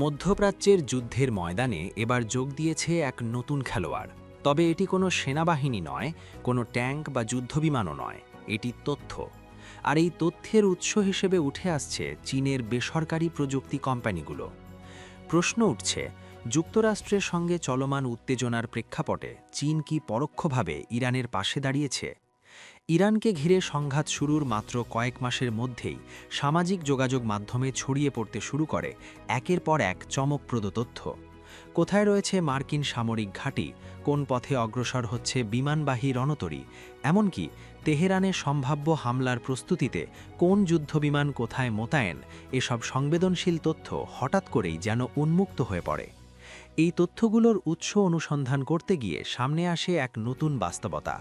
মধ্যপ্রাচ্যের যুদ্ধের ময়দানে এবার যোগ দিয়েছে এক নতুন খেলোয়াড়। তবে এটি কোনো সেনাবাহিনী নয়, কোনো ট্যাঙ্ক বা যুদ্ধবিমানও নয়, এটি তথ্য। আর এই তথ্যের উৎস হিসেবে উঠে আসছে চীনের বেসরকারি প্রযুক্তি কোম্পানিগুলো। প্রশ্ন উঠছে, যুক্তরাষ্ট্রের সঙ্গে চলমান উত্তেজনার প্রেক্ষাপটে চীন কি পরোক্ষভাবে ইরানের পাশে দাঁড়িয়েছে? ইরানকে ঘিরে সংঘাত শুরুর মাত্র কয়েক মাসের মধ্যেই সামাজিক যোগাযোগ মাধ্যমে ছড়িয়ে পড়তে শুরু করে একের পর এক চমকপ্রদ তথ্য। কোথায় রয়েছে মার্কিন সামরিক ঘাঁটি, কোন পথে অগ্রসর হচ্ছে বিমানবাহী রণতরী, এমনকি তেহরানে সম্ভাব্য হামলার প্রস্তুতিতে কোন যুদ্ধবিমান কোথায় মোতায়েন, এসব সংবেদনশীল তথ্য হঠাৎ করেই যেন উন্মুক্ত হয়ে পড়ে। এই তথ্যগুলোর উৎস অনুসন্ধান করতে গিয়ে সামনে আসে এক নতুন বাস্তবতা: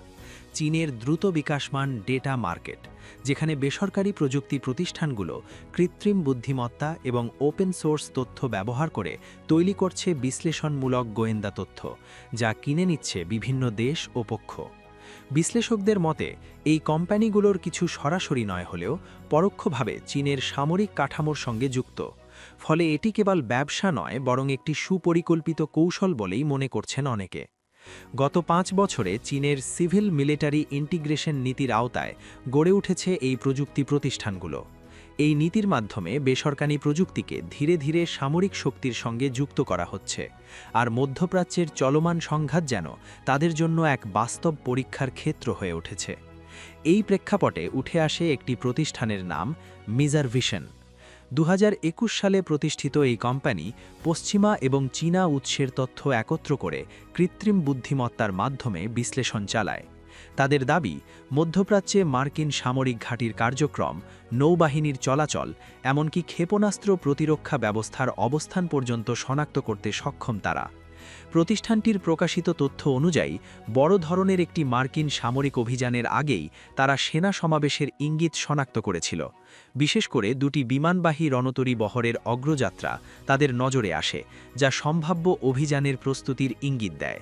চীনের দ্রুত বিকাশমান ডেটা মার্কেট, যেখানে বেসরকারি প্রযুক্তি প্রতিষ্ঠানগুলো কৃত্রিম বুদ্ধিমত্তা এবং ওপেন সোর্স তথ্য ব্যবহার করে তৈরি করছে বিশ্লেষণমূলক গোয়েন্দা তথ্য, যা কিনে নিচ্ছে বিভিন্ন দেশ ও পক্ষ। বিশ্লেষকদের মতে এই কোম্পানিগুলোর কিছু সরাসরি নয় হলেও পরোক্ষভাবে চীনের সামরিক কাঠামোর সঙ্গে যুক্ত। ফলে এটি কেবল ব্যবসা নয়, বরং একটি সুপরিকল্পিত কৌশল বলেই মনে করছেন অনেকে। গত 5 বছরে চীনের সিভিল মিলিটারি ইন্টিগ্রেশন নীতির আওতায় গড়ে উঠেছে এই প্রযুক্তি প্রতিষ্ঠানগুলো। এই নীতির মাধ্যমে বেসরকারি প্রযুক্তিকে ধীরে ধীরে সামরিক শক্তির সঙ্গে যুক্ত করা হচ্ছে, আর মধ্যপ্রাচ্যের চলমান সংঘাত যেন তাদের জন্য এক বাস্তব পরীক্ষার ক্ষেত্র হয়ে উঠেছে। এই প্রেক্ষাপটে উঠে আসে একটি প্রতিষ্ঠানের নাম মিজার ভিশন। 2021 সালে প্রতিষ্ঠিত এই কোম্পানি পশ্চিমা এবং চীনা উৎসের তথ্য একত্র করে কৃত্রিম বুদ্ধিমত্তার মাধ্যমে বিশ্লেষণ চালায়। তাদের দাবি, মধ্যপ্রাচ্যে মার্কিন সামরিক ঘাঁটির কার্যক্রম, নৌবাহিনীর চলাচল, এমনকি ক্ষেপণাস্ত্র প্রতিরক্ষা ব্যবস্থার অবস্থান পর্যন্ত শনাক্ত করতে সক্ষম তারা। প্রতিষ্ঠানটির প্রকাশিত তথ্য অনুযায়ী বড় ধরনের একটি মার্কিন সামরিক অভিযানের আগেই তারা সেনা সমাবেশের ইঙ্গিত শনাক্ত করেছিল। বিশেষ করে দুটি বিমানবাহী রণতরী বহরের অগ্রযাত্রা তাদের নজরে আসে, যা সম্ভাব্য অভিযানের প্রস্তুতির ইঙ্গিত দেয়।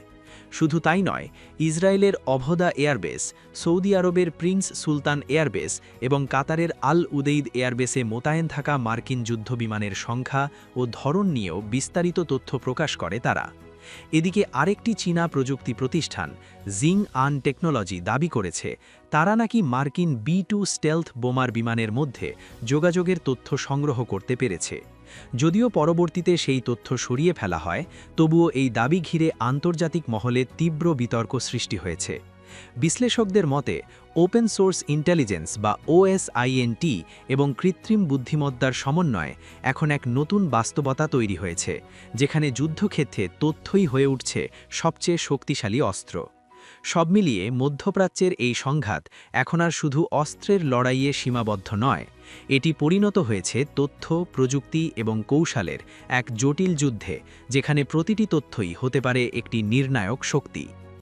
শুধু তাই নয়, ইসরায়েলের অভদা এয়ারবেস, সৌদি আরবের প্রিন্স সুলতান এয়ারবেস এবং কাতারের আল উদেইদ এয়ারবেসে মোতায়েন থাকা মার্কিন যুদ্ধবিমানের সংখ্যা ও ধরন নিয়েও বিস্তারিত তথ্য প্রকাশ করে তারা। এদিকে আরেকটি চীনা প্রযুক্তি প্রতিষ্ঠান জিং আন টেকনোলজি দাবি করেছে তারা নাকি মার্কিন B-2 স্টেলথ বোমার বিমানের মধ্যে যোগাযোগের তথ্য সংগ্রহ করতে পেরেছে। যদিও পরবর্তীতে সেই তথ্য সরিয়ে ফেলা হয়, তবুও এই দাবি ঘিরে আন্তর্জাতিক মহলে তীব্র বিতর্ক সৃষ্টি হয়েছে। বিশ্লেষকদের মতে ওপেন সোর্স ইন্টেলিজেন্স বা OSINT এবং কৃত্রিম বুদ্ধিমত্তার সমন্বয়ে এখন এক নতুন বাস্তবতা তৈরি হয়েছে, যেখানে যুদ্ধক্ষেত্রে তথ্যই হয়ে উঠছে সবচেয়ে শক্তিশালী অস্ত্র। সব মিলিয়ে মধ্যপ্রাচ্যের এই সংঘাত এখন আর শুধু অস্ত্রের লড়াইয়ে সীমাবদ্ধ নয়, এটি পরিণত হয়েছে তথ্য, প্রযুক্তি এবং কৌশলের এক জটিল যুদ্ধে, যেখানে প্রতিটি তথ্যই হতে পারে একটি নির্ণায়ক শক্তি।